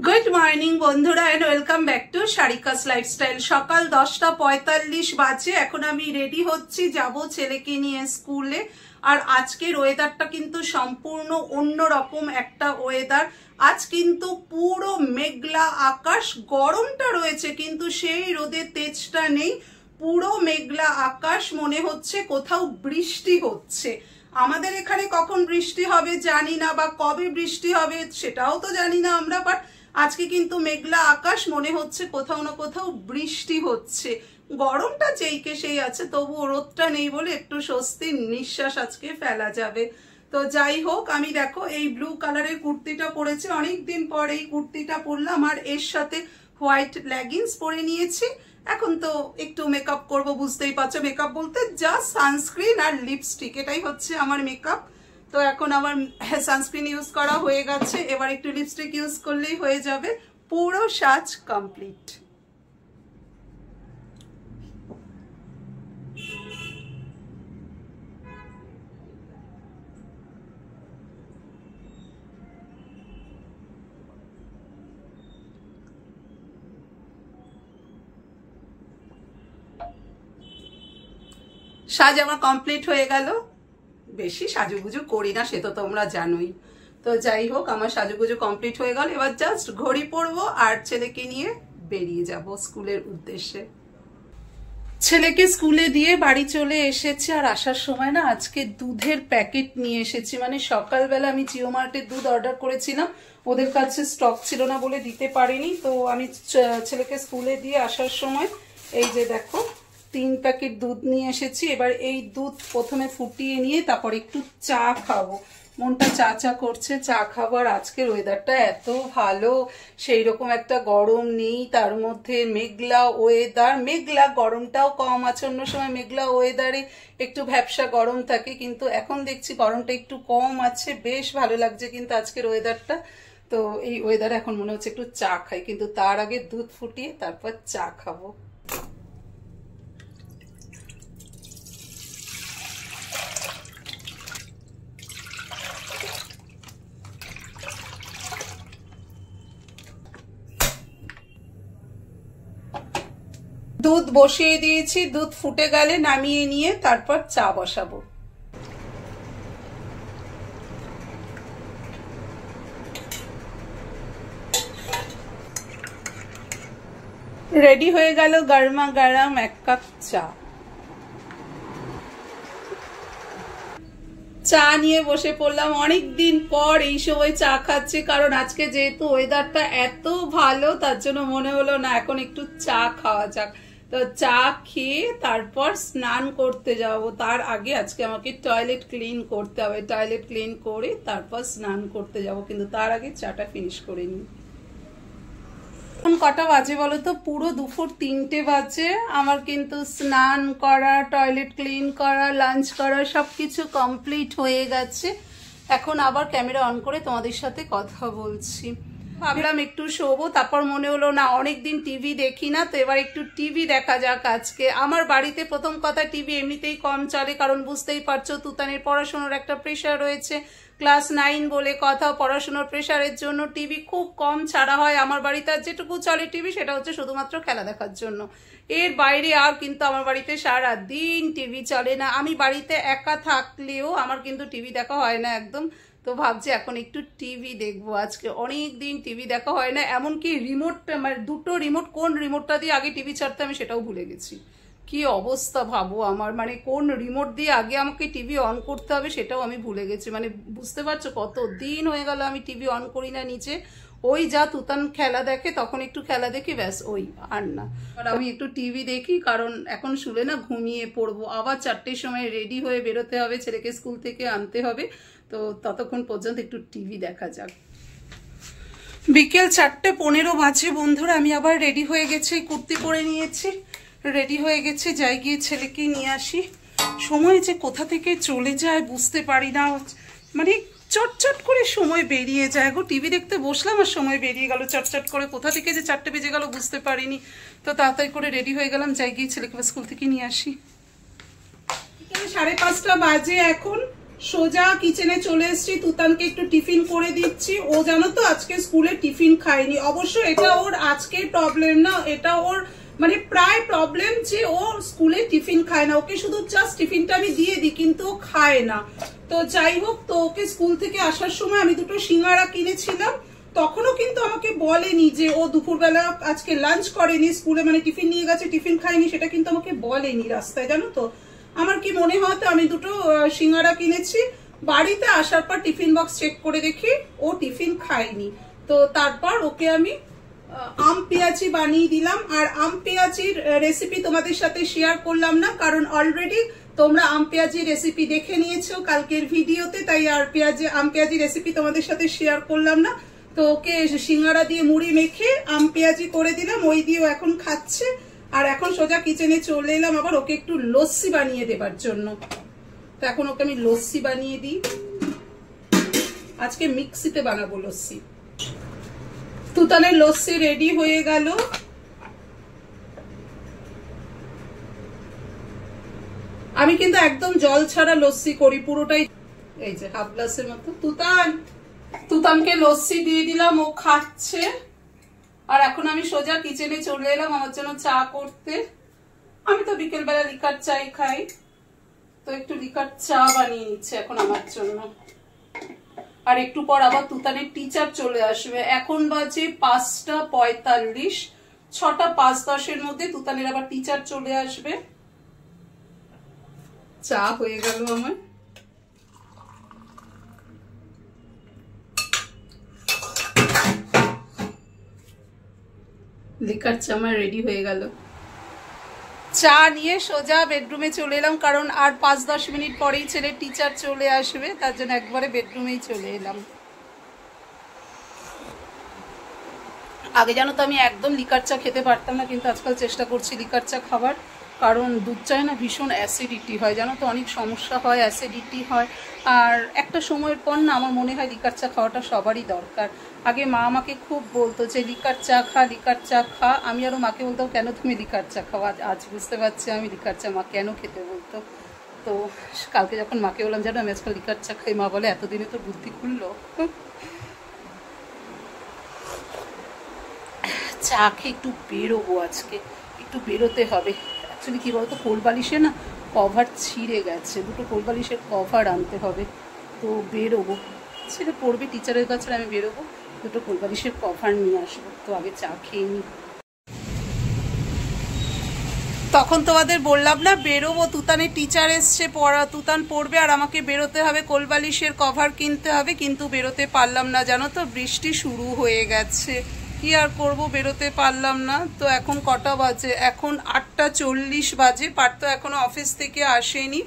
Good morning বন্ধুরা and welcome back to Sarika's lifestyle. সকাল 10:45 বাজে। এখন আমি রেডি হচ্ছি, যাব ছেলেকে নিয়ে স্কুলে। আর আজকের ওয়েদারটা কিন্তু সম্পূর্ণ অন্যরকম একটা ওয়েদার। আজ কিন্তু পুরো মেঘলা আকাশ, গরমটা রয়েছে কিন্তু সেই রোদের তেজটা নেই। পুরো মেঘলা আকাশ, মনে হচ্ছে কোথাও বৃষ্টি হচ্ছে। আমাদের এখানে কখন বৃষ্টি হবে জানি না, বা কবে বৃষ্টি হবে সেটাও তো জানি না আমরা, বাট আজকে কিন্তু মেঘলা আকাশ, মনে হচ্ছে কোথাও না কোথাও বৃষ্টি হচ্ছে। গরমটা যেইকে সেই আছে, তবুও রোদটা নেই বলে একটু স্বস্তির নিঃশ্বাস আজকে ফেলা যাবে। তো যাই হোক, আমি দেখো এই ব্লু কালারের কুর্তিটা পরেছি, অনেকদিন পর এই কুর্তিটা পরলাম, আর এর সাথে হোয়াইট লেগিংস পরে নিয়েছি। এখন তো একটু মেকআপ করব, বুঝতেই পারছো। মেকআপ বলতে জাস্ট সানস্ক্রিন আর লিপস্টিক, এটাই হচ্ছে আমার মেকআপ। তো এখন আমার সানস্ক্রিন ইউজ করা হয়ে গেছে, এবার একটু লিপস্টিক ইউজ করলেই হয়ে যাবে। পুরো সাজ কমপ্লিট। সাজ আমার কমপ্লিট হয়ে গেল। বেশি সাজুগুজু করি না, সে তো তোমরা জানোই। তো যাই হোক, আমার সাজুগুজু কমপ্লিট হয়ে গেল। এবার জাস্ট ঘড়ি পরবো আর ছেলেকে নিয়ে বেরিয়ে যাব স্কুলের উদ্দেশ্যে। ছেলেকে স্কুলে দিয়ে বাড়ি চলে এসেছি, আর আসার সময় না আজকে দুধের প্যাকেট নিয়ে এসেছি। মানে সকালবেলা আমি জিও মার্টের দুধ অর্ডার করেছিলাম, ওদের কাছে স্টক ছিল না বলে দিতে পারিনি। তো আমি ছেলেকে স্কুলে দিয়ে আসার সময় এই যে দেখো 3 প্যাকেট দুধ নিয়ে এসেছি। এবার এই দুধ প্রথমে ফুটিয়ে নিয়ে তারপর একটু চা খাবো। মনটা চা চা করছে, চা খাবার। আজকের ওয়েদারটা এত ভালো, সেই রকম একটা গরম নেই, তার মধ্যে মেঘলা ওয়েদার। মেঘলা, গরমটাও কম আছে। অন্য সময় মেঘলা ওয়েদারে একটু ভ্যাপসা গরম থাকে, কিন্তু এখন দেখছি গরমটা একটু কম আছে, বেশ ভালো লাগছে কিন্তু আজকের ওয়েদারটা। তো এই ওয়েদারে এখন মনে হচ্ছে একটু চা খাই, কিন্তু তার আগে দুধ ফুটিয়ে তারপর চা খাবো। দুধ বসিয়ে দিয়েছি, দুধ ফুটে গেলে নামিয়ে নিয়ে তারপর চা বসাবো। রেডি হয়ে গেল গরমা গরম 1 কাপ চা। চা নিয়ে বসে পড়লাম। অনেকদিন পর এই সময় চা খাচ্ছি, কারণ আজকে যেহেতু ওয়েদারটা এত ভালো, তার জন্য মনে হলো না এখন একটু চা খাওয়া যাক। তো চা খেয়ে তারপর স্নান করতে যাব। তার আগে আজকে আমাকে টয়লেট ক্লিন করতে হবে। টয়লেট ক্লিন করে তারপর স্নান করতে যাব, কিন্তু তার আগে চাটা ফিনিশ করে নিই। এখন কটা বাজে বলো তো? পুরো দুপুর 3টে বাজে। আমার কিন্তু স্নান করা, টয়লেট ক্লিন করা, লাঞ্চ করা সবকিছু কমপ্লিট হয়ে গেছে। এখন আবার ক্যামেরা অন করে তোমাদের সাথে কথা বলছি। ভাবলাম একটু শোবো, তারপর মনে হলো না অনেকদিন টিভি দেখি না, তো এবার একটু টিভি দেখা যাক আজকে। আমার বাড়িতে প্রথম কথা টিভি এমনিতেই কম চলে, কারণ বুঝতেই পারছো তুতানের পড়াশোনার একটা প্রেশার রয়েছে। ক্লাস 9 বলে কথা, পড়াশোনার প্রেশারের জন্য টিভি খুব কম ছাড়া হয় আমার বাড়িতে। আর যেটুকু চলে টিভি সেটা হচ্ছে শুধুমাত্র খেলা দেখার জন্য। এর বাইরে আর কিন্তু আমার বাড়িতে সারা দিন টিভি চলে না। আমি বাড়িতে একা থাকলেও আমার কিন্তু টিভি দেখা হয় না একদম। তো ভাবছি এখন একটু টিভি দেখবো। আজকে অনেক দিন টিভি দেখা হয় না, এমনকি রিমোটটা, মানে দুটো রিমোট, কোন রিমোটটা দিয়ে আগে টিভি ছাড়তে আমি সেটাও ভুলে গেছি। কি অবস্থা ভাবো আমার, মানে কোন রিমোট দিয়ে আগে আমাকে টিভি অন করতে হবে সেটাও আমি ভুলে গেছি। মানে বুঝতে পারছো কত দিন হয়ে গেল আমি টিভি অন করি না নিচে। ওই যা তুতান খেলা দেখে তখন একটু খেলা দেখি, ব্যাস, ওই আর না। আমি একটু টিভি দেখি, কারণ এখন শুলে না ঘুমিয়ে পড়বো। আবার 4টের সময় রেডি হয়ে বেরোতে হবে, ছেলেকে স্কুল থেকে আনতে হবে। তো ততক্ষণ পর্যন্ত একটু টিভি দেখা যাক। বিকেল 4:15 বাজে বন্ধুরা। আমি আবার রেডি হয়ে গেছি, কুর্তি পরে নিয়েছি, রেডি হয়ে গেছে, যাই গিয়ে ছেলেকে নিয়ে আসি। সময় যে কোথা থেকে চলে যায় বুঝতে পারি না, মানে চটচট করে সময় বেরিয়ে যায় গো। টিভি দেখতে বসলাম আর সময় বেরিয়ে গেল চটচট করে, কোথা থেকে যে 4টে বেজে গেল বুঝতে পারিনি। তো তাড়াতাড়ি করে রেডি হয়ে গেলাম, যাই গিয়ে ছেলেকে স্কুল থেকে নিয়ে আসি। 5:30 বাজে এখন। সোজা কিচেনে চলে এসেছি, তুতানকে একটু টিফিন করে দিচ্ছি। ও জানো তো আজকে স্কুলে টিফিন খায়নি। অবশ্য এটা ওর আজকের প্রবলেম না, এটা ওর মানে প্রায় প্রবলেম যে ও স্কুলে টিফিন খায় না। ওকে শুধু জাস্ট টিফিনটা আমি দিয়ে দিই, কিন্তু ও খায় না। তো যাই হোক, তো ওকে স্কুল থেকে আসার সময় আমি দুটো সিঙ্গারা কিনেছিলাম। তখনও কিন্তু আমাকে বলেনি যে ও দুপুরবেলা আজকে লাঞ্চ করেনি স্কুলে, মানে টিফিন নিয়ে গেছে, টিফিন খায়নি, সেটা কিন্তু আমাকে বলেনি রাস্তায়, জানো তো। আমার কি মনে হয়, তো আমি দুটো সিঙ্গারা কিনেছি। বাড়িতে আসার পর টিফিন বক্স চেক করে দেখি ও টিফিন খায়নি। তো তারপর ওকে আমি আম পেঁয়াজি বানিয়ে দিলাম। আর আম পেঁয়াজির রেসিপি তোমাদের সাথে শেয়ার করলাম না, কারণ অলরেডি তোমরা আম পেঁয়াজি রেসিপি দেখে নিয়েছো কালকের ভিডিওতে, তাই আর আম পেঁয়াজি রেসিপি তোমাদের সাথে শেয়ার করলাম না। তো ওকে সিঙ্গারা দিয়ে মুড়ি মেখে আম পেঁয়াজি করে দিলাম, ওই দিয়েও এখন খাচ্ছে। আর এখন সোজা কিচেনে চলে এলাম আবার ওকে একটু লস্যি বানিয়ে দেবার জন্য। তো এখন ওকে আমি লস্যি বানিয়ে দিই। আজকে মিক্সিতে বানাবো লস্যি। তুতানের লস্যি রেডি হয়ে গেল। আমি কিন্তু একদম জল ছাড়া লস্যি করি, পুরোটাই এই যে হাফ গ্লাসের মতো। তুতানকে লস্যি দিয়ে দিলাম, ও খাচ্ছে। আর এখন আমি সোজা কিচেনে চলে এলাম আমার জন্য চা করতে। আমি তো বিকেলবেলা লিকার চাই খাই, তো একটু লিকার চা বানিয়ে নিচ্ছে এখন আমার জন্য। আর একটু পর আবার তুতানের টিচার চলে আসবে। এখন বাজে 5:45, 6:05-10 মধ্যে তুতানের আবার টিচার চলে আসবে। চা হয়ে গেল আমার। লিকার চা আমার রেডি হয়ে গেল। চা নিয়ে সোজা বেডরুমে চলে এলাম, কারণ আর 5-10 মিনিট পরেই ছেলের টিচার চলে আসবে, তার জন্য একবারে বেডরুমেই চলে এলাম। আগে জানো তো আমি একদম লিকার চা খেতে পারতাম না, কিন্তু আজকাল চেষ্টা করছি লিকার চা খাবার, কারণ দুধ চায় না ভীষণ অ্যাসিডিটি হয়, জানো তো অনেক সমস্যা হয়, অ্যাসিডিটি হয়। আর একটা সময়ের পর না আমার মনে হয় লিকার চা খাওয়াটা সবারই দরকার। আগে মা আমাকে খুব বলতো যে লিকার চা খা, লিকার চা খা। আমি আরও মাকে বলতাম কেন তুমি লিকার চা খাও। আজ বুঝতে পারছি আমি লিকার চা মা কেন খেতে বলতো। তো কালকে যখন মাকে বললাম জানো আমি আজকাল লিকার চা খাই, মা বলে এতদিনে তো বুদ্ধি খুললো। চা খেয়ে একটু বেরোবো, আজকে একটু বেরোতে হবে। অ্যাকচুয়ালি কী বলতো, কোলবালিশে না কভার ছিঁড়ে গেছে, দুটো কোলবালিশের কভার আনতে হবে। তো বেরোবো, ছেলে পড়বে টিচারের কাছে, আমি বেরোবো, দুটো কোলবালিশের কভার নিয়ে আসবো। তো আগে চা খেয়ে নিই। তখন তোমাদের বললাম না বেরোবো, তুতানের টিচার এসছে, তুতান পড়বে আর আমাকে বেরোতে হবে, কোলবালিশের কভার কিনতে হবে, কিন্তু বেরোতে পারলাম না জানো তো, বৃষ্টি শুরু হয়ে গেছে। কি আর করব, বেরোতে পারলাম না। তো এখন কটা বাজে, এখন 8:40 বাজে। পার্থ এখনো অফিস থেকে আসেনি,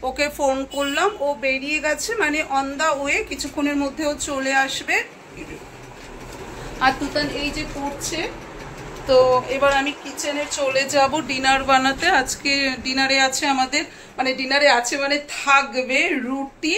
ওকে ফোন করলাম, ও বেরিয়ে গেছে, মানে অন দা ওয়ে, কিছুক্ষণের মধ্যে ও চলে আসবে। আর তুতান এই যে পড়ছে। তো এবার আমি কিচেনে চলে যাব ডিনার বানাতে। আজকে ডিনারে আছে আমাদের, মানে ডিনারে আছে মানে থাকবে রুটি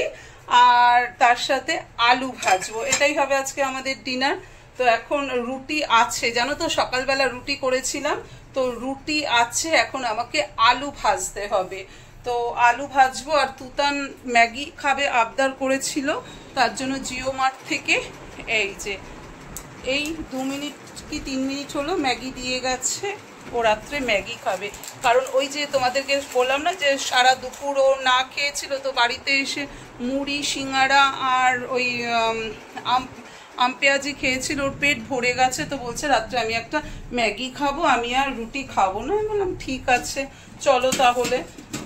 আর তার সাথে আলু ভাজবো, এটাই হবে আজকে আমাদের ডিনার। তো এখন রুটি আছে, জানো তো সকালবেলা রুটি করেছিলাম, তো রুটি আছে, এখন আমাকে আলু ভাজতে হবে। তো আলু ভাজবো। আর তুতান ম্যাগি খাবে আবদার করেছিল, তার জন্য জিও মার্ট থেকে এই যে এই 2 মিনিট কি 3 মিনিট হলো ম্যাগি দিয়ে গেছে, ও রাত্রে ম্যাগি খাবে। কারণ ওই যে তোমাদেরকে বললাম না যে সারা দুপুর ও না খেয়েছিল, তো বাড়িতে এসে মুড়ি সিঙ্গারা আর ওই আম পেঁয়াজি খেয়েছিল, ওর পেট ভরে গেছে। তো বলছে রাত্রে আমি একটা ম্যাগি খাবো, আমি আর রুটি খাবো না। আমি বললাম ঠিক আছে চলো তাহলে।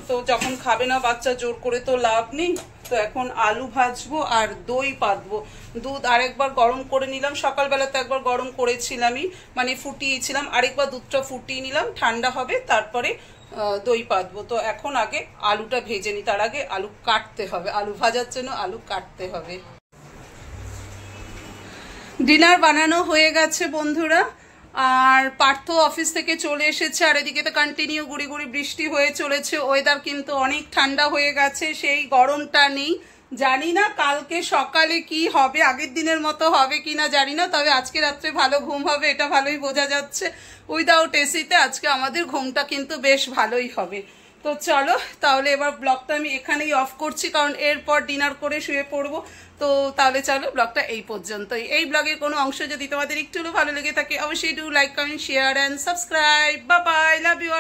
তো যখন খাবে না বাচ্চা, জোর করে তো লাভ নেই। তো এখন আলু ভাজবো আর দই পাতবো। দুধ আরেকবার গরম করে নিলাম, সকালবেলা তো একবার গরম করেছিলামই, মানে ফুটিয়েছিলাম, আরেকবার দুধটা ফুটিয়ে নিলাম, ঠান্ডা হবে তারপরে দই পাতবো। তো এখন আগে আলুটা ভেজে নিই, তার আগে আলু কাটতে হবে, আলু ভাজার জন্য আলু কাটতে হবে। ডিনার বানানো হয়ে গেছে বন্ধুরা, আর পার্থ অফিস থেকে চলে এসেছে। আর এদিকে তো কন্টিনিউ গুড়ি গুড়ি বৃষ্টি হয়ে চলেছে, ওয়েদার কিন্তু অনেক ঠান্ডা হয়ে গেছে, সেই গরমটা নেই। জানি না কালকে সকালে কি হবে, আগের দিনের মতো হবে কিনা জানি না, তবে আজকে রাত্রে ভালো ঘুম হবে, এটা ভালোই বোঝা যাচ্ছে। উইদাউট এসিতে আজকে আমাদের ঘুমটা কিন্তু বেশ ভালোই হবে। তো চলো তাহলে এবার ব্লগটা আমি এখানেই অফ করছি, কারণ এরপর ডিনার করে শুয়ে পড়বো। তো তাহলে চলো ব্লগটা এই পর্যন্তই। এই ব্লগের কোনো অংশ যদি তোমাদের একটু ভালো লেগে থাকে অবশ্যই do like, comment, share and subscribe. Bye bye, love you.